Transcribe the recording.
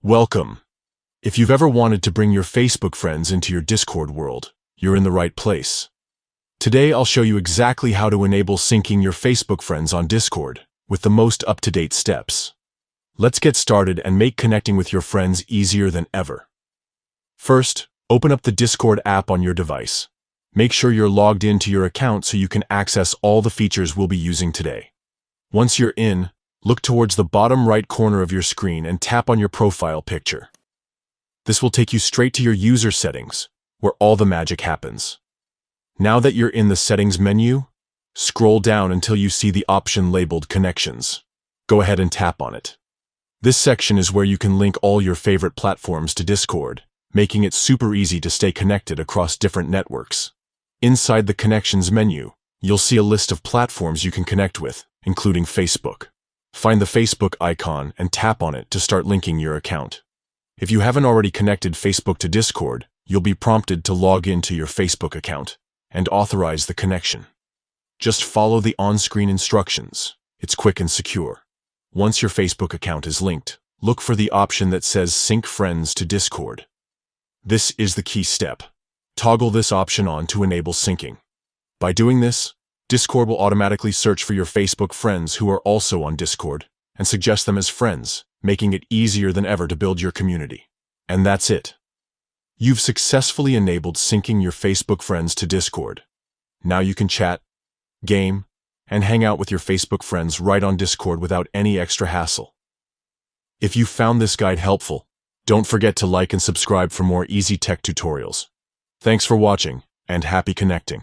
Welcome. If you've ever wanted to bring your Facebook friends into your Discord world, you're in the right place. Today I'll show you exactly how to enable syncing your Facebook friends on Discord with the most up-to-date steps. Let's get started and make connecting with your friends easier than ever. First, open up the Discord app on your device. Make sure you're logged into your account so you can access all the features we'll be using today. Once you're in, look towards the bottom right corner of your screen and tap on your profile picture. This will take you straight to your user settings, where all the magic happens. Now that you're in the settings menu, scroll down until you see the option labeled Connections. Go ahead and tap on it. This section is where you can link all your favorite platforms to Discord, making it super easy to stay connected across different networks. Inside the Connections menu, you'll see a list of platforms you can connect with, including Facebook. Find the Facebook icon and tap on it to start linking your account. If you haven't already connected Facebook to Discord, you'll be prompted to log into your Facebook account and authorize the connection. Just follow the on-screen instructions. It's quick and secure. Once your Facebook account is linked, look for the option that says Sync Friends to Discord. This is the key step. Toggle this option on to enable syncing. By doing this, Discord will automatically search for your Facebook friends who are also on Discord and suggest them as friends, making it easier than ever to build your community. And that's it. You've successfully enabled syncing your Facebook friends to Discord. Now you can chat, game, and hang out with your Facebook friends right on Discord without any extra hassle. If you found this guide helpful, don't forget to like and subscribe for more easy tech tutorials. Thanks for watching, and happy connecting.